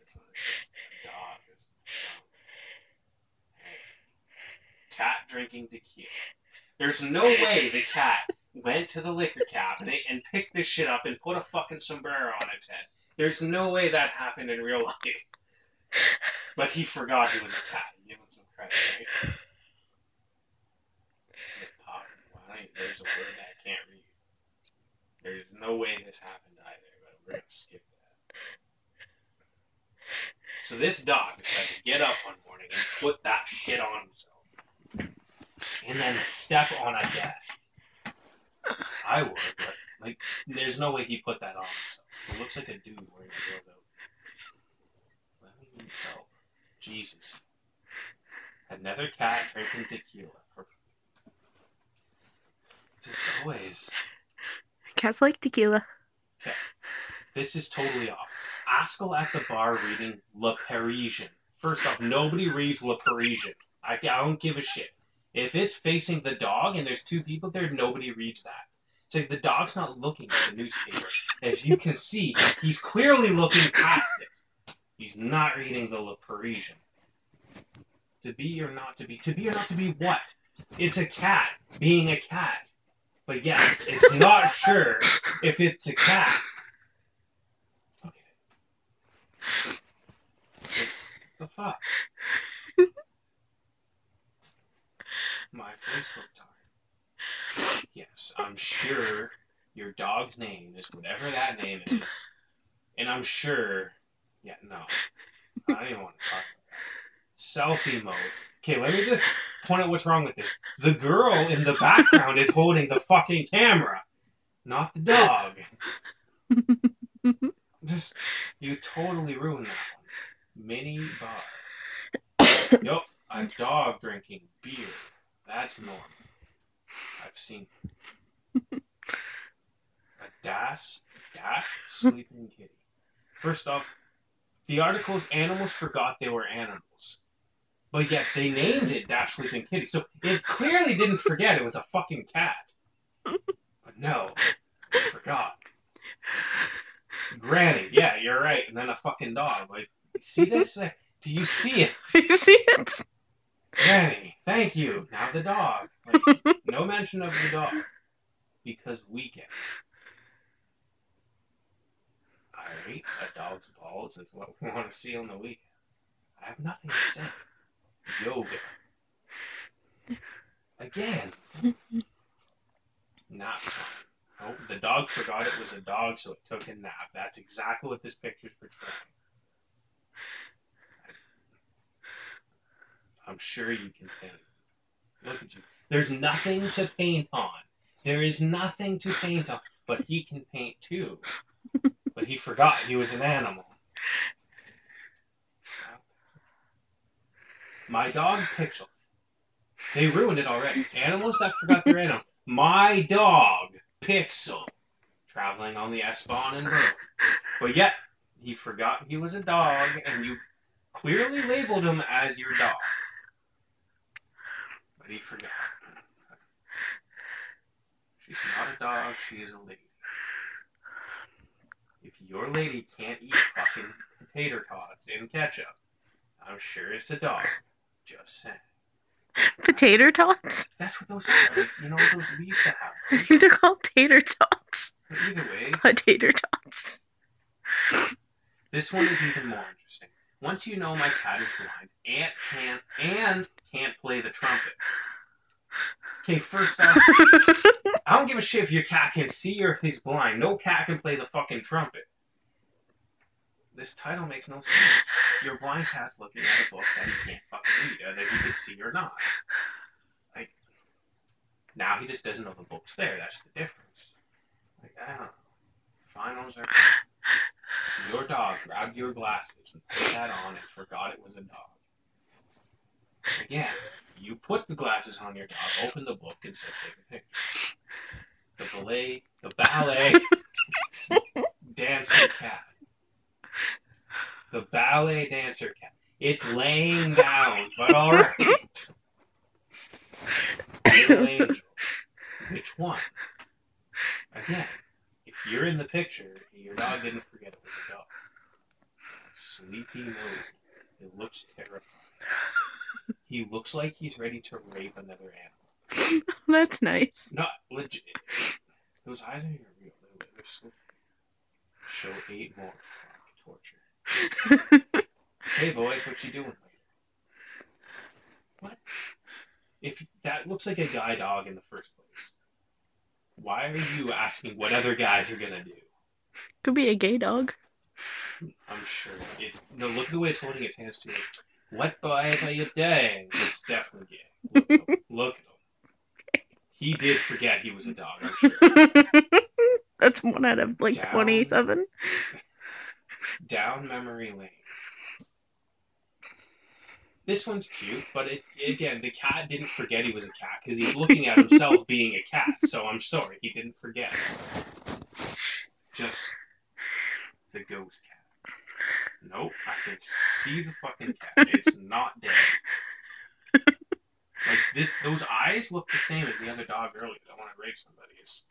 This one is just a dog. Cat drinking tequila. There's no way the cat went to the liquor cabinet and picked this shit up and put a fucking sombrero on its head. There's no way that happened in real life. But he forgot he was a cat. Give him some credit, right? There's a word that I can't read. There's no way this happened either, but we're going to skip that. So this dog decided to get up one morning and put that shit on himself. And then step on a desk. I would, but, like, there's no way he put that on himself. It looks like a dude wearing a dildo. Let me even tell. Jesus. Another cat drinking tequila. Just always. Cats like tequila. Okay. This is totally off. Askell at the bar reading Le Parisien. First off, nobody reads Le Parisien. I don't give a shit. If it's facing the dog and there's two people there, nobody reads that. It's like the dog's not looking at the newspaper. As you can see, he's clearly looking past it. He's not reading the Le Parisien. To be or not to be? To be or not to be what? It's a cat being a cat. But yeah, it's not sure if it's a cat. Okay. What the fuck? My face looked tired. Yes, I'm sure your dog's name is whatever that name is. And I'm sure... Yeah, no. I don't even want to talk about that. Selfie mode. Okay, let me just point out what's wrong with this. The girl in the background is holding the fucking camera, not the dog. Just, you totally ruined that one. Mini bar. Yup, a dog drinking beer. That's normal. I've seen a dash sleeping kitty. First off, the article's animals forgot they were animals. But yet they named it Dash Sleeping Kitty. So it clearly didn't forget it was a fucking cat. But no, it forgot. Granny, yeah, you're right. And then a fucking dog. Like, see this? Do you see it? Do you see it? Granny, thank you. Now the dog. Like, no mention of the dog. Because weekend. Alright, a dog's balls is what we want to see on the weekend. I have nothing to say. Yoga. Again. Nap time. Oh, the dog forgot it was a dog, so it took a nap. That's exactly what this picture's portraying. I'm sure you can paint. Look at you. There's nothing to paint on. There is nothing to paint on. But he can paint too. But he forgot he was an animal. My dog, Pixel. They ruined it already. Animals that forgot their animal. My dog, Pixel. Traveling on the S-Bahn and Bro. But yet, he forgot he was a dog, and you clearly labeled him as your dog. But he forgot. She's not a dog, she is a lady. If your lady can't eat fucking potato tots in ketchup, I'm sure it's a dog. Just saying. Potato tots? That's what those are. Like, you know what those we used to have. I think they're called tater tots. But either way. Potato tots. This one is even more interesting. Once you know my cat is blind and can't play the trumpet. Okay, first off, I don't give a shit if your cat can see or if he's blind. No cat can play the fucking trumpet. This title makes no sense. Your blind cat's looking at a book that he can't fucking read, whether he can see or not. Like, now he just doesn't know the book's there. That's the difference. Like, I don't know. Finals are... So your dog grabbed your glasses and put that on and forgot it was a dog. Again, you put the glasses on your dog, opened the book, and said, take a picture. The ballet dancer cat. The ballet dancer cat. It's laying down, but alright. Little angel. Which one? Again, if you're in the picture, your dog didn't forget it was a dog. sleepy mode. It looks terrifying. He looks like he's ready to rape another animal. That's nice. Not legit. Those eyes are real. They're so... Show 8 more. Fuck, torture. Hey boys, what you doing later? What? If that looks like a guy dog in the first place, why are you asking what other guys are gonna do? Could be a gay dog. I'm sure. No, look at the way it's holding its hands too. What boy are you doing? It's definitely gay. Look at him. Look at him. He did forget he was a dog, I'm sure. That's 1 out of like 27. Down memory lane. This one's cute, but again, the cat didn't forget he was a cat because he's looking at himself being a cat. So I'm sorry, he didn't forget. Just the ghost cat. Nope, I can see the fucking cat. It's not dead. Like this, those eyes look the same as the other dog earlier. I want to rape somebody. It's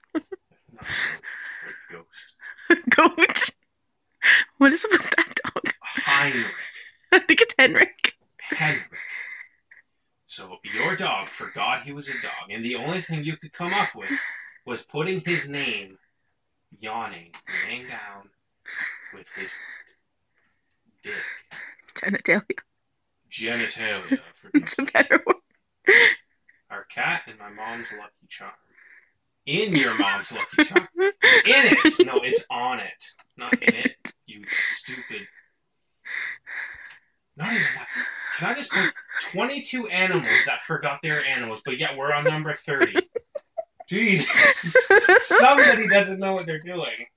not a ghost. Goat. What is it with that dog? Heinrich. I think it's Henrik. Henrik. So your dog forgot he was a dog, and the only thing you could come up with was putting his name, yawning, laying down with his dick. Genitalia. Genitalia. It's a better word. Our cat and my mom's Lucky Charm. In your mom's Lucky Charm. In it! No, it's on it. Not in it. You stupid. Not even that. Can I just put 22 animals that forgot they were animals, but yet we're on number 30? Jesus. Somebody doesn't know what they're doing.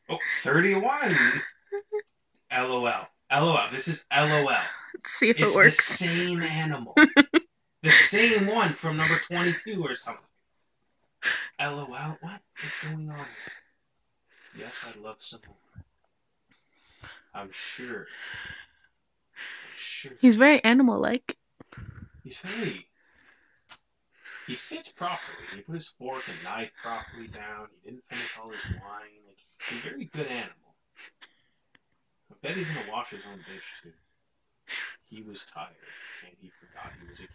Oh, 31. LOL. LOL. This is LOL. Let's see if It's it works. the same animal. The same one from number 22 or something. LOL. What is going on here? Yes, I'd love some more. I'm sure. He's very animal-like. He's very... He sits properly. He put his fork and knife properly down. He didn't finish all his wine. Like, he's a very good animal. I bet he's gonna wash his own dish, too. He was tired, and he forgot he was a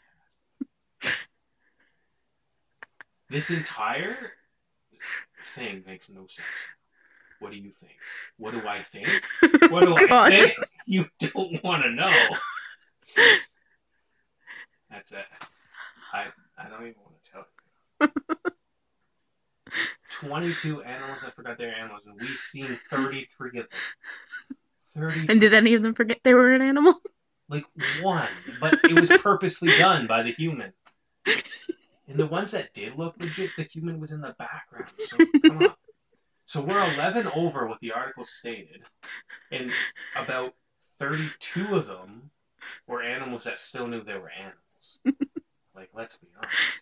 cat. This entire thing makes no sense. What do you think? What do I think? What do I think? You don't want to know. That's it. I don't even want to tell you. 22 animals that forgot they're animals, and we've seen 33 of them. 33. And did any of them forget they were an animal? Like one, but it was purposely done by the human. And the ones that did look legit, the human was in the background. So come on. So we're 11 over what the article stated, and about 32 of them were animals that still knew they were animals. Like, let's be honest.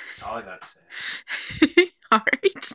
That's all I got to say. Alright.